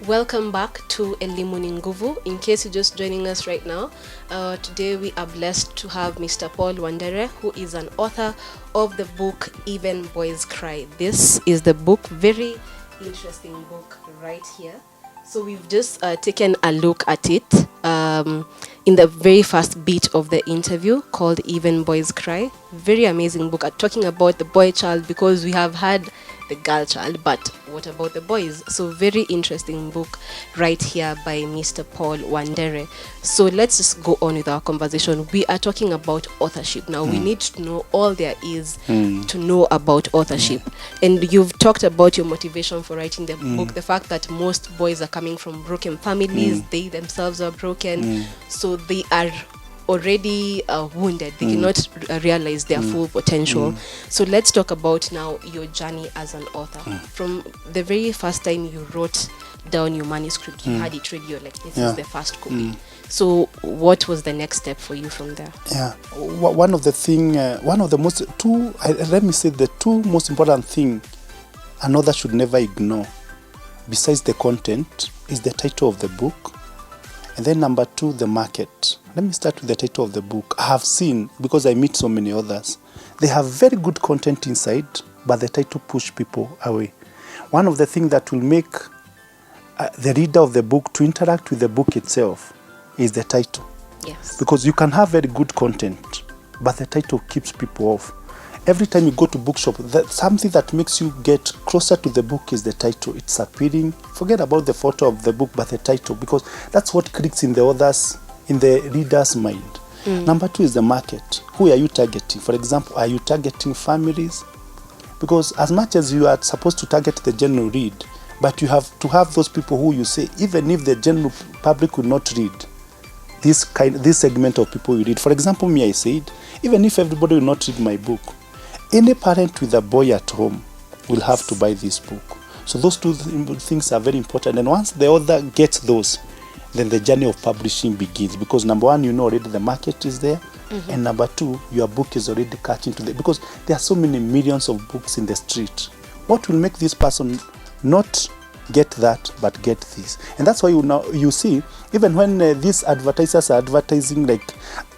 Welcome back to Elimu ni Nguvu. In case you're just joining us right now, today we are blessed to have Mr. Paul Wandere, who is an author of the book Even Boys Cry. This is the book, very interesting book right here. So we've just taken a look at it in the very first bit of the interview called Even Boys Cry. Very amazing book talking about the boy child, because we have had the girl child, but what about the boys? So very interesting book right here by Mr. Paul Wandere. So let's just go on with our conversation. We are talking about authorship now. We need to know all there is to know about authorship. And you've talked about your motivation for writing the book, the fact that most boys are coming from broken families, they themselves are broken, so they are already wounded. They cannot realize their full potential. So let's talk about now your journey as an author. From the very first time you wrote down your manuscript, you had it ready, you're like, this is the first copy. So what was the next step for you from there? One of the two most important thing an author should never ignore, besides the content, is the title of the book. And then number two, the market. Let me start with the title of the book. I have seen, because I meet so many authors, they have very good content inside, but the title push people away. One of the things that will make the reader of the book to interact with the book itself is the title. Yes. Because you can have very good content, but the title keeps people off. Every time you go to bookshop, something that makes you get closer to the book is the title. It's appealing. Forget about the photo of the book, but the title, because that's what clicks in the reader's mind. Number two is the market. Who are you targeting? For example, are you targeting families? Because as much as you are supposed to target the general read, but you have to have those people who you say, even if the general public will not read, this segment of people will read. For example, me, I said, even if everybody will not read my book, any parent with a boy at home will have to buy this book. So those two things are very important. And once the author gets those, then the journey of publishing begins. Because number one, you know already the market is there. And number two, your book is already catching to because there are so many millions of books in the street. What will make this person not get that, but get this? And that's why you see, even when these advertisers are advertising, like,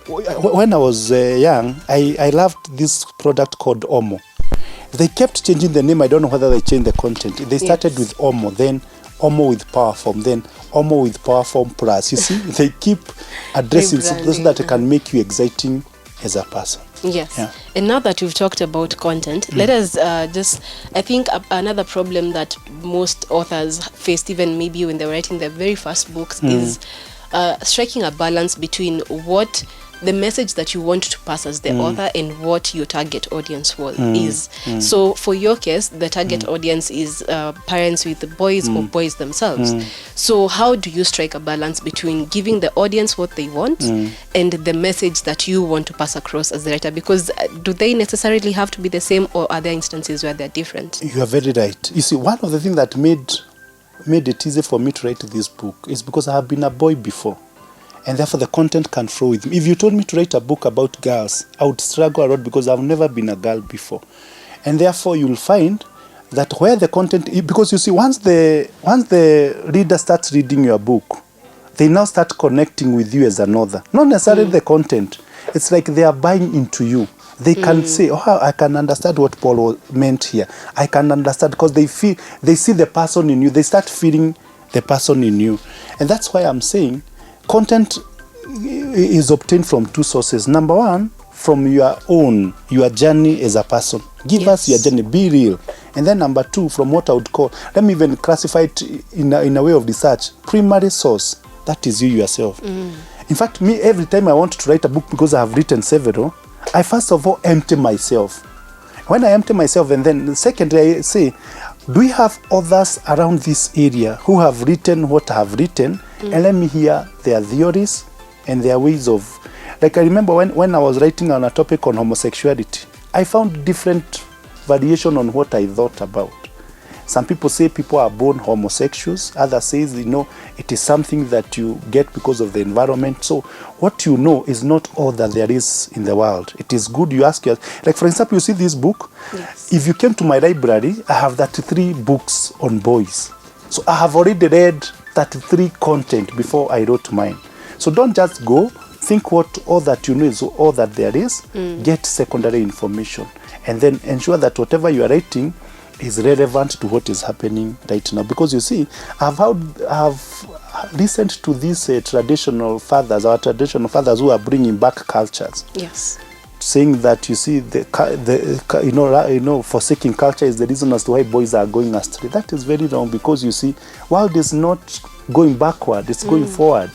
when I was young, I loved this product called Omo. They kept changing the name. I don't know whether they changed the content. They started with Omo, then Omo with Powerform, then Omo with Powerform Plus. You see, they keep addressing so that it can make you exciting as a person. Yes. Yeah. And now that we've talked about content, let us I think another problem that most authors faced, even maybe when they were writing their very first books, is striking a balance between what the message that you want to pass as the author and what your target audience is. So for your case, the target audience is parents with the boys or boys themselves. So how do you strike a balance between giving the audience what they want and the message that you want to pass across as the writer? Because do they necessarily have to be the same, or are there instances where they're different? You are very right. You see, one of the things that made it easy for me to write this book is because I have been a boy before. And therefore the content can flow with me. If you told me to write a book about girls, I would struggle a lot because I've never been a girl before. And therefore you'll find that where the content, because you see, once the reader starts reading your book, they now start connecting with you as an author. Not necessarily the content. It's like they are buying into you. They can say, oh, I can understand what Paul meant here. I can understand, because they see the person in you. They start feeling the person in you. And that's why I'm saying content is obtained from two sources. Number one, from your journey as a person. Give us your journey, be real. And then number two, from what I would call, let me even classify it in a way of research, primary source. That is you yourself. In fact, me, every time I want to write a book, because I have written several, I first of all empty myself. When I empty myself, and then secondly, I say, do we have others around this area who have written what I have written? And let me hear their theories and their ways of... Like, I remember when I was writing on a topic on homosexuality, I found different variation on what I thought about. Some people say people are born homosexuals. Others say, it is something that you get because of the environment. So what you know is not all that there is in the world. It is good you ask yourself. Like, for example, you see this book. Yes. If you came to my library, I have 33 books on boys. So I have already read 33 content before I wrote mine. So don't just go, think what all that you know is all that there is, get secondary information, and then ensure that whatever you are writing is relevant to what is happening right now. Because you see, I've listened to these traditional fathers, our traditional fathers who are bringing back cultures. Yes. Saying that, you see, forsaking culture is the reason as to why boys are going astray. That is very wrong, because you see, world is not going backward, it's going forward.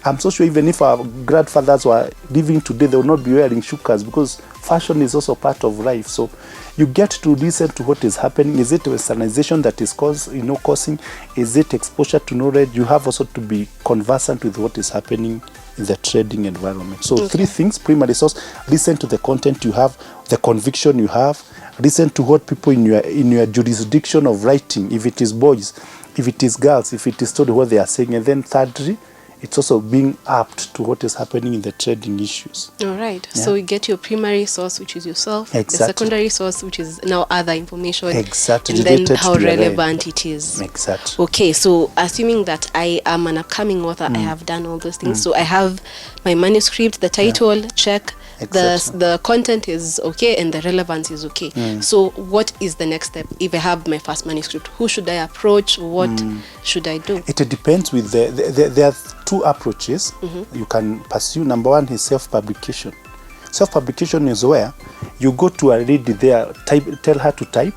I'm so sure even if our grandfathers were living today, they will not be wearing shukas, because fashion is also part of life. So you get to listen to what is happening. Is it westernization that is causing? Is it exposure to knowledge? You have also to be conversant with what is happening in the trading environment. So three things: primary source, listen to the content you have, the conviction you have, listen to what people in your jurisdiction of writing, if it is boys, if it is girls, if it is story, what they are saying, and then thirdly, it's also being apt to what is happening in the trading issues. All right. Yeah. So you get your primary source, which is yourself, Exactly. the secondary source, which is now other information, Exactly. and then Related how to your relevant it is. Exactly. Okay, so assuming that I am an upcoming author, I have done all those things. So I have my manuscript, the title, check. Exactly. The content is okay and the relevance is okay. So what is the next step? If I have my first manuscript, who should I approach? What should I do? It depends with there are two approaches you can pursue. Number one is self-publication. Self-publication is where you go to a lady there, tell her to type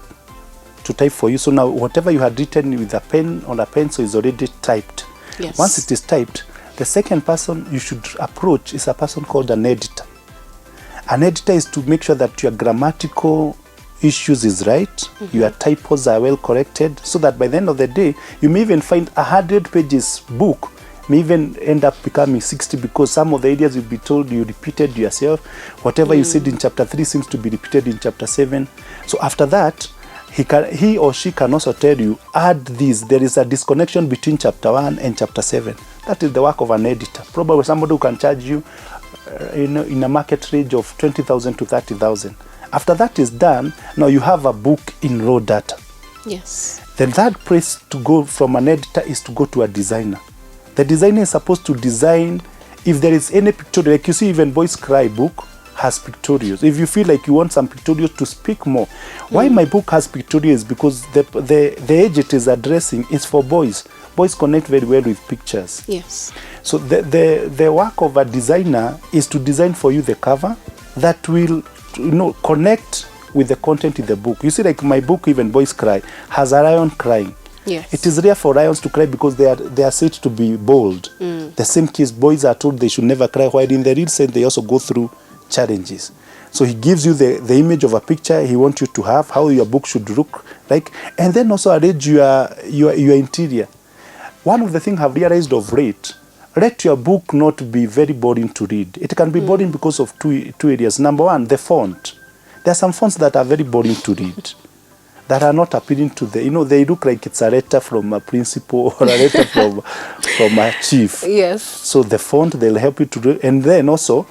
for you. So now whatever you had written with a pen on a pencil is already typed. Yes. Once it is typed, the second person you should approach is a person called an editor. An editor is to make sure that your grammatical issues is right, your typos are well corrected, so that by the end of the day, you may even find 100 pages book may even end up becoming 60, because some of the ideas you'll be told you repeated yourself. Whatever you said in chapter 3 seems to be repeated in chapter 7. So after that, he or she can also tell you, add this. There is a disconnection between chapter 1 and chapter 7. That is the work of an editor. Probably somebody who can charge you in a market range of 20,000 to 30,000. After that is done, now you have a book in raw data. Yes. The third place to go from an editor is to go to a designer. The designer is supposed to design, if there is any pictorial, like you see even Boys Cry book has pictorials. If you feel like you want some pictorials to speak more. Why my book has pictorials? Because the age it is addressing is for boys. Boys connect very well with pictures. Yes. So the work of a designer is to design for you the cover that will connect with the content in the book. You see, like my book, even Boys Cry, has a lion crying. Yes. It is rare for lions to cry because they are said to be bold. The same case, boys are told they should never cry, while in the real sense they also go through challenges. So he gives you the image of a picture he wants you to have, how your book should look like, and then also arrange your interior. One of the things I've realized of late, let your book not be very boring to read. It can be boring because of two areas. Number one, the font. There are some fonts that are very boring to read, that are not appealing to they look like it's a letter from a principal or a letter from a chief. Yes. So the font, they'll help you to do, and then also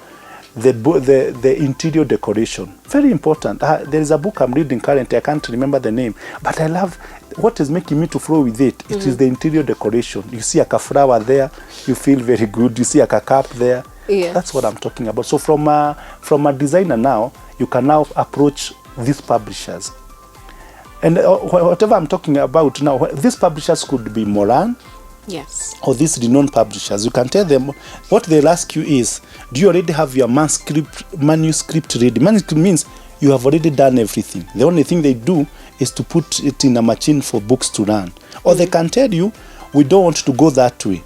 the interior decoration. Very important. There is a book I'm reading currently, I can't remember the name, but I love what is making me to flow with it. It is the interior decoration. You see a flower there, you feel very good. You see a cup there. Yes. That's what I'm talking about. So from a designer now, you can now approach these publishers. And whatever I'm talking about now, these publishers could be Moran, Yes. or these renowned publishers. You can tell them, what they'll ask you is, do you already have your manuscript ready? Manuscript means you have already done everything. The only thing they do is to put it in a machine for books to run. Or they can tell you, we don't want to go that way.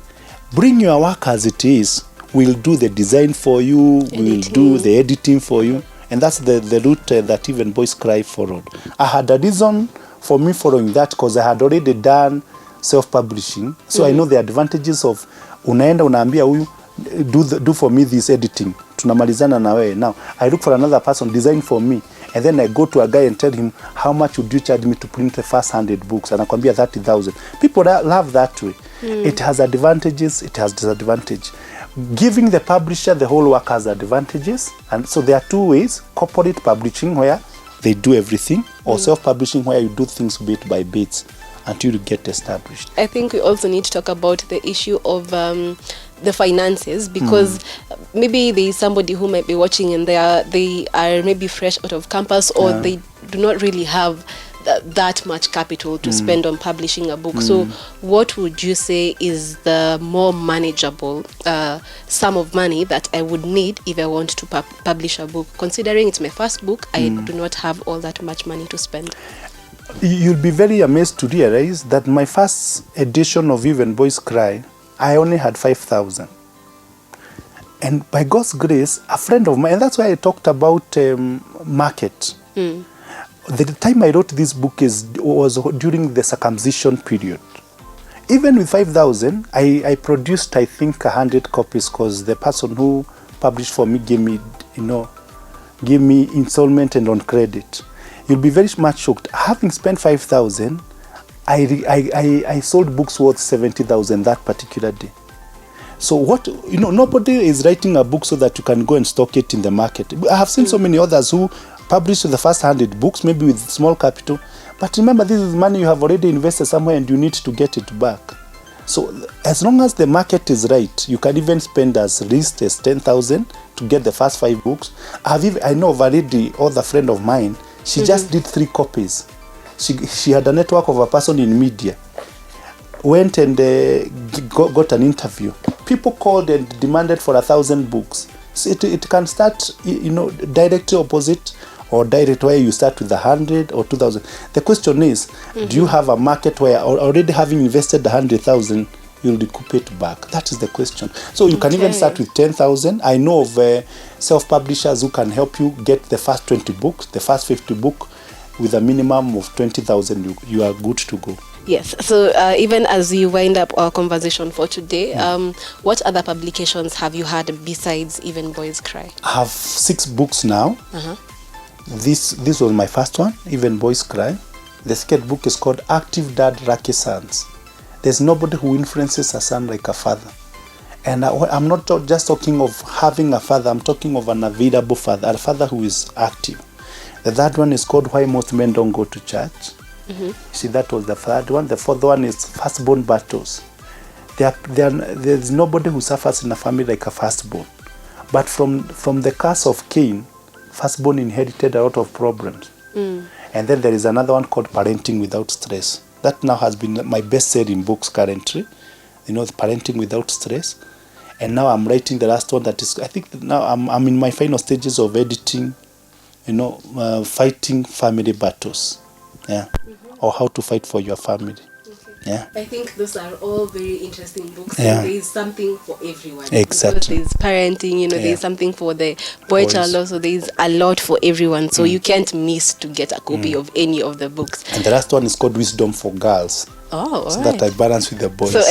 Bring your work as it is. We'll do the design for you. We'll do the editing for you. And that's the route that even Boys Cry followed. I had a reason for me following that because I had already done self-publishing. So I know the advantages of unaenda unaambia huyu do for me this editing. Tunamalizana na wewe. Now, I look for another person, design for me. And then I go to a guy and tell him, how much would you charge me to print the first 100 books? And anakwambia 30,000. People love that way. It has advantages, it has disadvantages. Giving the publisher the whole work has advantages. And so there are two ways: corporate publishing, where they do everything, or self-publishing, where you do things bit by bit. until you get established. I think we also need to talk about the issue of the finances, because maybe there is somebody who might be watching and they are maybe fresh out of campus, or they do not really have that much capital to spend on publishing a book. So what would you say is the more manageable sum of money that I would need if I want to publish a book? Considering it's my first book, I do not have all that much money to spend. You'll be very amazed to realize that my first edition of Even Boys Cry, I only had 5,000. And by God's grace, a friend of mine, and that's why I talked about market. The time I wrote this book was during the circumcision period. Even with 5,000, I produced, I think, 100 copies, because the person who published for me gave me installment and on credit. You'll be very much shocked. Having spent 5,000, I sold books worth 70,000 that particular day. So nobody is writing a book so that you can go and stock it in the market. I have seen so many others who published the first 100 books, maybe with small capital. But remember, this is money you have already invested somewhere and you need to get it back. So as long as the market is right, you can even spend as least as 10,000 to get the first 5 books. I know of a lady, other friend of mine, she just did 3 copies. She had a network of a person in media. Went and got an interview. People called and demanded for 1,000 books. So it can start, directly opposite, or direct where you start with 100 or 2,000. The question is, do you have a market where already having invested 100,000, you'll recoup it back? That is the question. So you can even start with 10,000. I know of self-publishers who can help you get the first 20 books, the first 50 book, with a minimum of 20,000, you are good to go. Yes. So even as we wind up our conversation for today, what other publications have you had besides Even Boys Cry? I have 6 books now. This was my first one, Even Boys Cry. The second book is called Active Dad Lucky Sons. There's nobody who influences a son like a father. And I'm not just talking of having a father, I'm talking of an available father, a father who is active. The third one is called Why Most Men Don't Go to Church. See, that was the third one. The fourth one is Firstborn Battles. There's nobody who suffers in a family like a firstborn. But from the curse of Cain, firstborn inherited a lot of problems. And then there is another one called Parenting Without Stress. That now has been my best-selling books currently. The Parenting Without Stress. And now I'm writing the last one that is, I think now I'm in my final stages of editing, fighting family battles. Yeah. Or how to fight for your family. Yeah. I think those are all very interesting books. Yeah. There is something for everyone. Exactly. There's parenting, there's something for the boy child also. There's a lot for everyone. So you can't miss to get a copy of any of the books. And the last one is called Wisdom for Girls. Oh, all so right. that I balance with the boys. So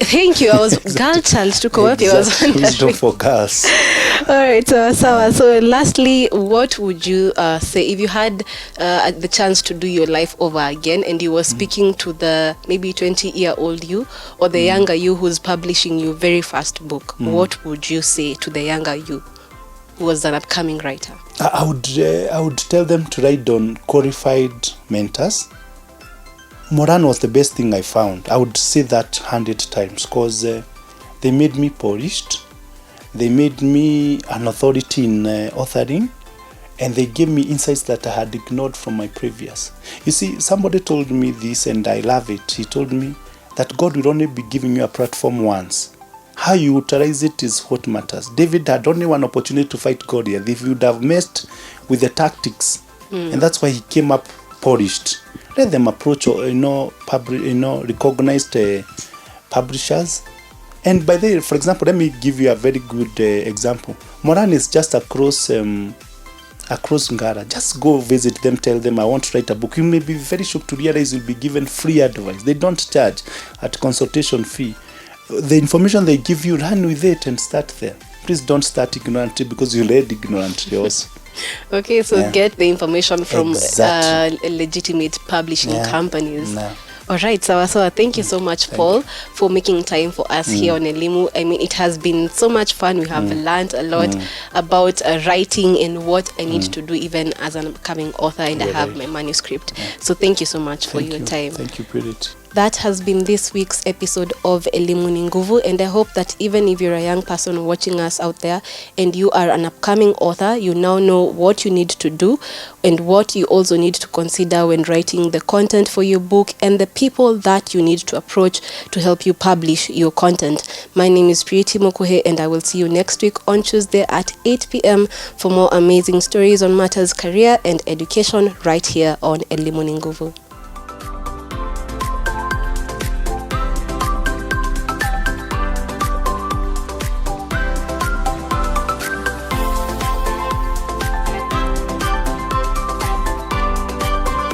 thank you. I was girl child to come up. Wisdom for Girls. All right, so lastly, what would you say if you had the chance to do your life over again and you were speaking to the maybe 20-year-old you or the younger you who's publishing your very first book? What would you say to the younger you who was an upcoming writer? I would tell them to write on qualified mentors. Moran was the best thing I found. I would say that 100 times because they made me polished. They made me an authority in authoring, and they gave me insights that I had ignored from my previous. You see, somebody told me this and I love it. He told me that God will only be giving you a platform once. How you utilize it is what matters. David had only one opportunity to fight Goliath. If you would have messed with the tactics, and that's why he came up polished. Let them approach, recognized publishers. And by the way, for example, let me give you a very good example. Moran is just across Ngara. Just go visit them, tell them I want to write a book. You may be very shocked to realize you'll be given free advice. They don't charge at consultation fee. The information they give you, run with it and start there. Please don't start ignorantly because you led ignorantly also. Okay, so get the information from legitimate publishing companies. All right, Sawa. Thank you so much, Paul, for making time for us here on Elimu. I mean, it has been so much fun. We have learned a lot about writing and what I need to do even as an upcoming author, and I have my manuscript. So thank you so much for your time. Thank you, Purity. That has been this week's episode of Elimu ni Nguvu, and I hope that even if you're a young person watching us out there and you are an upcoming author, you now know what you need to do and what you also need to consider when writing the content for your book and the people that you need to approach to help you publish your content. My name is Priti Mokuhe, and I will see you next week on Tuesday at 8 p.m. for more amazing stories on matters career and education right here on Elimu ni Nguvu.